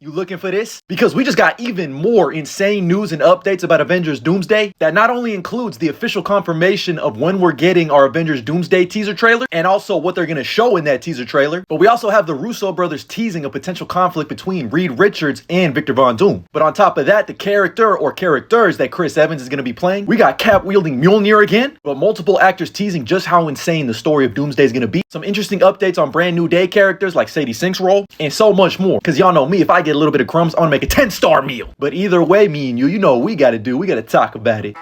You looking for this? Because we just got even more insane news and updates about Avengers Doomsday that not only includes the official confirmation of when we're getting our Avengers Doomsday teaser trailer and also what they're going to show in that teaser trailer, but we also have the Russo brothers teasing a potential conflict between Reed Richards and Victor Von Doom. But on top of that, the character or characters that Chris Evans is going to be playing, we got Cap-wielding Mjolnir again, but multiple actors teasing just how insane the story of Doomsday is going to be. Some interesting updates on Brand New Day characters like Sadie Sink's role, and so much more. Because y'all know me, if I get a little bit of crumbs, I want to make a 10-star meal. But either way, me and you know what we got to do. We got to talk about it.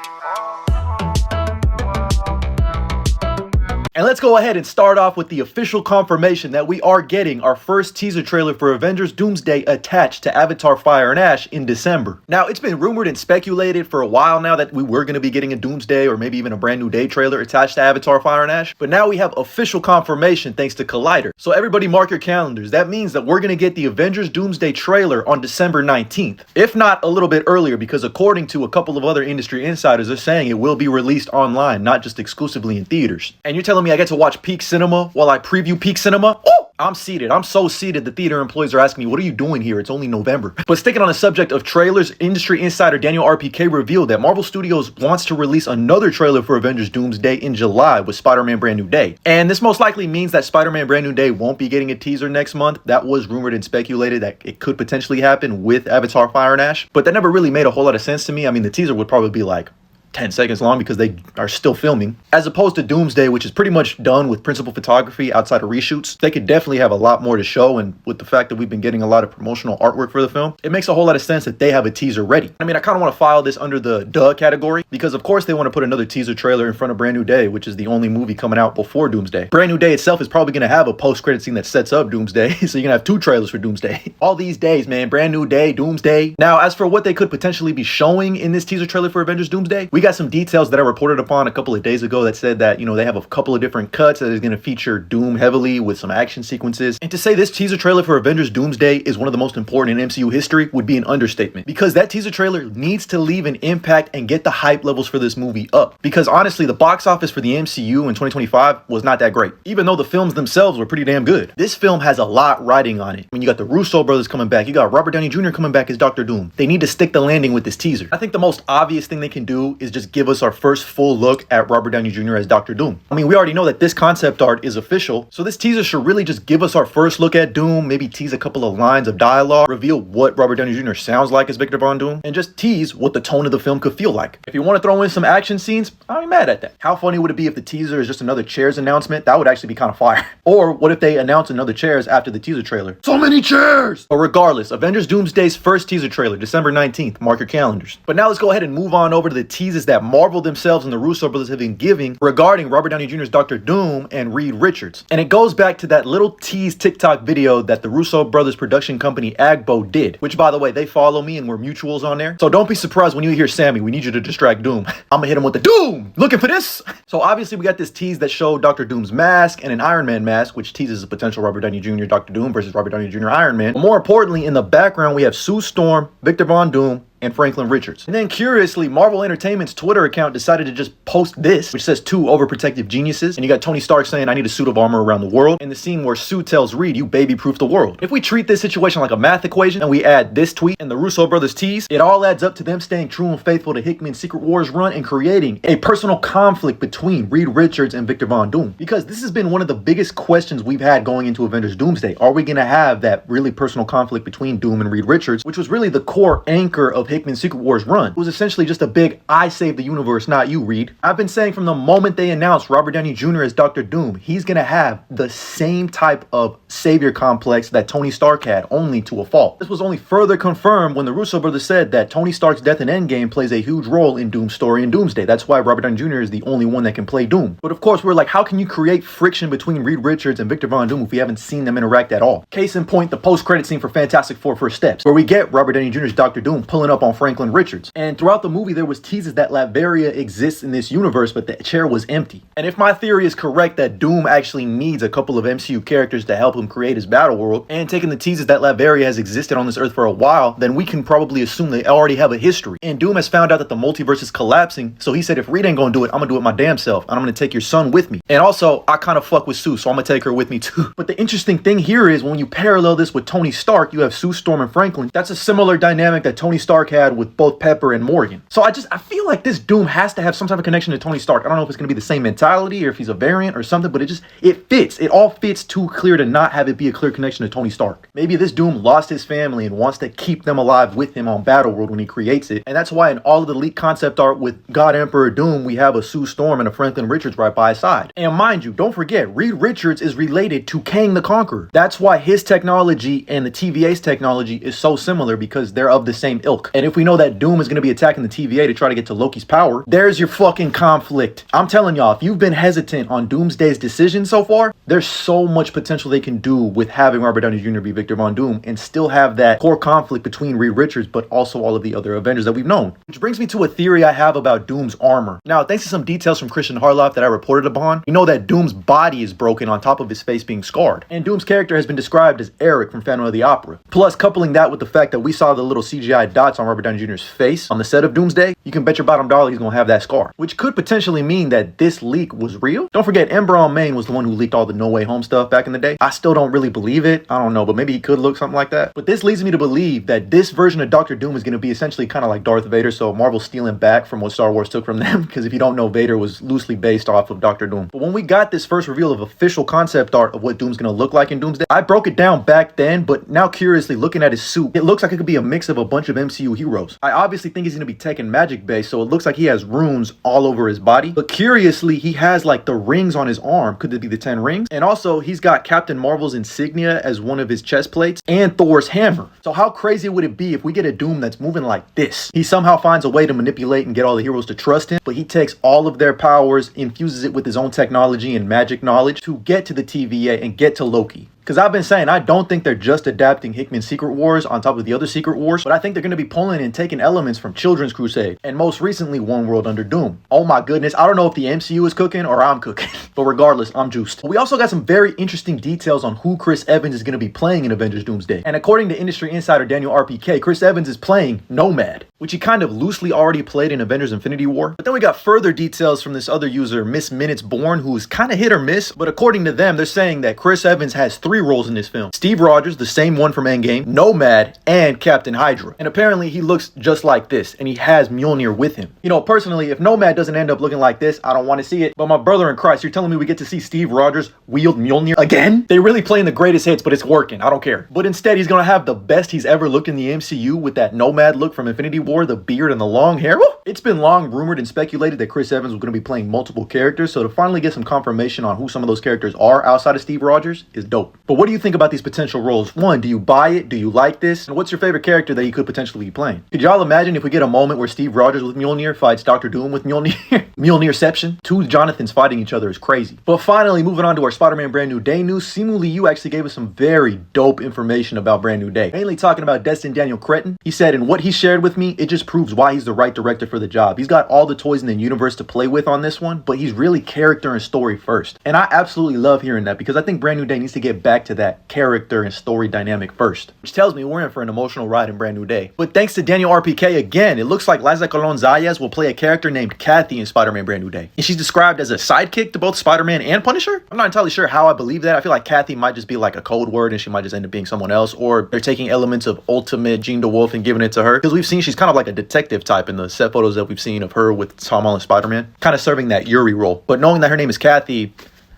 And let's go ahead and start off with the official confirmation that we are getting our first teaser trailer for Avengers Doomsday attached to Avatar Fire and Ash in December. Now, it's been rumored and speculated for a while now that we were going to be getting a Doomsday or maybe even a Brand New Day trailer attached to Avatar Fire and Ash. But now we have official confirmation thanks to Collider. So everybody mark your calendars. That means that we're going to get the Avengers Doomsday trailer on December 19th. If not a little bit earlier, because according to a couple of other industry insiders, they're saying it will be released online, not just exclusively in theaters. And you're telling me I get to watch Peak Cinema while I preview Peak Cinema? Ooh! I'm seated. I'm so seated. The theater employees are asking me, what are you doing here? It's only November. But sticking on the subject of trailers, industry insider Daniel RPK revealed that Marvel Studios wants to release another trailer for Avengers Doomsday in July with Spider-Man Brand New Day. And this most likely means that Spider-Man Brand New Day won't be getting a teaser next month. That was rumored and speculated that it could potentially happen with Avatar Fire and Ash. But that never really made a whole lot of sense to me. I mean, the teaser would probably be like 10 seconds long because they are still filming, as opposed to Doomsday, which is pretty much done with principal photography outside of reshoots. They could definitely have a lot more to show, and with the fact that we've been getting a lot of promotional artwork for the film, it makes a whole lot of sense that they have a teaser ready. I mean, I kind of want to file this under the duh category because of course they want to put another teaser trailer in front of Brand New Day, which is the only movie coming out before Doomsday. Brand New Day itself is probably going to have a post-credit scene that sets up Doomsday, so you're gonna have two trailers for Doomsday. All these days, man, Brand New Day, Doomsday. Now, as for what they could potentially be showing in this teaser trailer for Avengers Doomsday, we got some details that I reported upon a couple of days ago that said that, you know, they have a couple of different cuts that is going to feature Doom heavily with some action sequences. And to say this teaser trailer for Avengers Doomsday is one of the most important in MCU history would be an understatement, because that teaser trailer needs to leave an impact and get the hype levels for this movie up. Because honestly, the box office for the MCU in 2025 was not that great, even though the films themselves were pretty damn good. This film has a lot riding on it. I mean, you got the Russo brothers coming back, you got Robert Downey Jr. coming back as Dr. Doom. They need to stick the landing with this teaser. I think the most obvious thing they can do is just give us our first full look at Robert Downey Jr. as Dr. Doom. I mean, we already know that this concept art is official, so this teaser should really just give us our first look at Doom, maybe tease a couple of lines of dialogue, reveal what Robert Downey Jr. sounds like as Victor Von Doom, and just tease what the tone of the film could feel like. If you want to throw in some action scenes, I ain't mad at that. How funny would it be if the teaser is just another Chairs announcement? That would actually be kind of fire. Or what if they announce another Chairs after the teaser trailer? So many chairs! But regardless, Avengers Doomsday's first teaser trailer, December 19th. Mark your calendars. But now let's go ahead and move on over to the teases that Marvel themselves and the Russo brothers have been giving regarding Robert Downey Jr.'s Dr. Doom and Reed Richards. And it goes back to that little tease TikTok video that the Russo brothers production company Agbo did, which by the way, they follow me and we're mutuals on there. So don't be surprised when you hear Sammy, we need you to distract Doom. I'm gonna hit him with the Doom! Looking for this? So obviously we got this tease that showed Dr. Doom's mask and an Iron Man mask, which teases a potential Robert Downey Jr. Dr. Doom versus Robert Downey Jr. Iron Man. But more importantly, in the background, we have Sue Storm, Victor Von Doom, and Franklin Richards. And then curiously, Marvel Entertainment's Twitter account decided to just post this, which says two overprotective geniuses. And you got Tony Stark saying, I need a suit of armor around the world. And the scene where Sue tells Reed, you baby-proof the world. If we treat this situation like a math equation and we add this tweet and the Russo brothers tease, it all adds up to them staying true and faithful to Hickman's Secret Wars run and creating a personal conflict between Reed Richards and Victor Von Doom. Because this has been one of the biggest questions we've had going into Avengers Doomsday. Are we going to have that really personal conflict between Doom and Reed Richards, which was really the core anchor of Hickman's Secret Wars run? It was essentially just a big, I saved the universe, not you, Reed. I've been saying from the moment they announced Robert Downey Jr. as Dr. Doom, he's gonna have the same type of savior complex that Tony Stark had, only to a fault. This was only further confirmed when the Russo brothers said that Tony Stark's death in Endgame plays a huge role in Doom's story in Doomsday. That's why Robert Downey Jr. is the only one that can play Doom. But of course, we're like, how can you create friction between Reed Richards and Victor Von Doom if we haven't seen them interact at all? Case in point, the post-credit scene for Fantastic Four First Steps, where we get Robert Downey Jr.'s Dr. Doom pulling up up on Franklin Richards. And throughout the movie, there was teases that Latveria exists in this universe, but the chair was empty. And if my theory is correct that Doom actually needs a couple of MCU characters to help him create his battle world, and taking the teases that Latveria has existed on this earth for a while, then we can probably assume they already have a history. And Doom has found out that the multiverse is collapsing, so he said, if Reed ain't gonna do it, I'm gonna do it my damn self, and I'm gonna take your son with me. And also, I kind of fuck with Sue, so I'm gonna take her with me too. But the interesting thing here is when you parallel this with Tony Stark, you have Sue Storm and Franklin. That's a similar dynamic that Tony Stark had with both Pepper and Morgan. So I feel like this Doom has to have some type of connection to Tony Stark. I don't know if it's gonna be the same mentality or if he's a variant or something, but it fits. It all fits too clear to not have it be a clear connection to Tony Stark. Maybe this Doom lost his family and wants to keep them alive with him on Battleworld when he creates it. And that's why in all of the leaked concept art with God Emperor Doom, we have a Sue Storm and a Franklin Richards right by his side. And mind you, don't forget, Reed Richards is related to Kang the Conqueror. That's why his technology and the TVA's technology is so similar, because they're of the same ilk. And if we know that Doom is going to be attacking the TVA to try to get to Loki's power, there's your fucking conflict. I'm telling y'all, if you've been hesitant on Doomsday's decision so far, there's so much potential they can do with having Robert Downey Jr. be Victor Von Doom and still have that core conflict between Reed Richards but also all of the other Avengers that we've known. Which brings me to a theory I have about Doom's armor. Now, thanks to some details from Christian Harloff that I reported upon, we know that Doom's body is broken on top of his face being scarred. And Doom's character has been described as Eric from Phantom of the Opera. Plus, coupling that with the fact that we saw the little CGI dots on Robert Downey Jr.'s face on the set of Doomsday, you can bet your bottom dollar he's gonna have that scar. Which could potentially mean that this leak was real. Don't forget, Ember Main was the one who leaked all the No Way Home stuff back in the day. I still don't really believe it. I don't know, but maybe he could look something like that. But this leads me to believe that this version of Doctor Doom is going to be essentially kind of like Darth Vader, so Marvel's stealing back from what Star Wars took from them, because if you don't know, Vader was loosely based off of Doctor Doom. But when we got this first reveal of official concept art of what Doom's going to look like in Doomsday, I broke it down back then, but now curiously looking at his suit, it looks like it could be a mix of a bunch of MCU heroes. I obviously think he's going to be Tekken magic based, so it looks like he has runes all over his body. But curiously, he has like the rings on his arm. Could it be the 10 rings? And also, he's got Captain Marvel's insignia as one of his chest plates and Thor's hammer. So how crazy would it be if we get a Doom that's moving like this? He somehow finds a way to manipulate and get all the heroes to trust him, but he takes all of their powers, infuses it with his own technology and magic knowledge to get to the TVA and get to Loki. Because I've been saying, I don't think they're just adapting Hickman's Secret Wars on top of the other Secret Wars, but I think they're going to be pulling and taking elements from Children's Crusade, and most recently, One World Under Doom. Oh my goodness, I don't know if the MCU is cooking or I'm cooking, but regardless, I'm juiced. We also got some very interesting details on who Chris Evans is going to be playing in Avengers Doomsday. And according to industry insider Daniel RPK, Chris Evans is playing Nomad, which he kind of loosely already played in Avengers Infinity War. But then we got further details from this other user, Miss Minutes Born, who's kind of hit or miss, but according to them, they're saying that Chris Evans has 3 roles in this film. Steve Rogers, the same one from Endgame, Nomad, and Captain Hydra. And apparently he looks just like this, and he has Mjolnir with him. You know, personally, if Nomad doesn't end up looking like this, I don't want to see it. But my brother in Christ, you're telling me we get to see Steve Rogers wield Mjolnir again? They really playing the greatest hits, but it's working. I don't care. But instead, he's gonna have the best he's ever looked in the MCU with that Nomad look from Infinity War, the beard and the long hair. Woo! It's been long rumored and speculated that Chris Evans was gonna be playing multiple characters, so to finally get some confirmation on who some of those characters are outside of Steve Rogers is dope. But what do you think about these potential roles? One, do you buy it? Do you like this? And what's your favorite character that he could potentially be playing? Could y'all imagine if we get a moment where Steve Rogers with Mjolnir fights Doctor Doom with Mjolnir? Mjolnirception? 2 Jonathans fighting each other is crazy. But finally, moving on to our Spider-Man Brand New Day news, Simu Liu actually gave us some very dope information about Brand New Day. Mainly talking about Destin Daniel Cretton. He said, in what he shared with me, it just proves why he's the right director for the job. He's got all the toys in the universe to play with on this one, but he's really character and story first. And I absolutely love hearing that, because I think Brand New Day needs to get back to that character and story dynamic first, which tells me we're in for an emotional ride in Brand New Day. But thanks to Daniel RPK again, it looks like Liza Colon Zayas will play a character named Kathy in Spider-Man Brand New Day. And she's described as a sidekick to both Spider-Man and Punisher. I'm not entirely sure how I believe that. I feel like Kathy might just be like a code word and she might just end up being someone else, or they're taking elements of Ultimate Jean DeWolf and giving it to her. Because we've seen she's kind of like a detective type in the set photos that we've seen of her with Tom Holland Spider-Man, kind of serving that Yuri role. But knowing that her name is Kathy,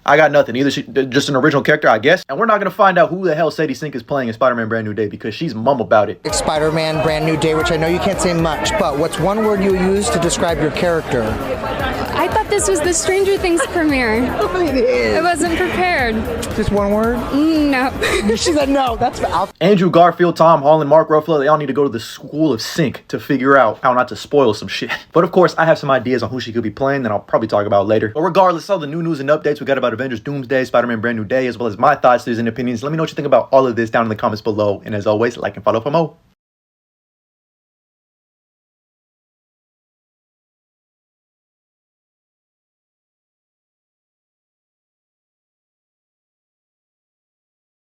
I got nothing. Either she just an original character, I guess. And we're not going to find out who the hell Sadie Sink is playing in Spider-Man Brand New Day, because she's mum about it. It's Spider-Man Brand New Day, which I know you can't say much, but what's one word you use to describe your character? I thought this was the Stranger Things premiere. It is. I wasn't prepared. Just one word? No. She said no. That's Andrew Garfield, Tom Holland, Mark Ruffalo, they all need to go to the School of Sync to figure out how not to spoil some shit. But of course, I have some ideas on who she could be playing that I'll probably talk about later. But regardless, all the new news and updates we got about Avengers Doomsday, Spider-Man Brand New Day, as well as my thoughts, theories, and opinions. Let me know what you think about all of this down in the comments below. And as always, like and follow for more.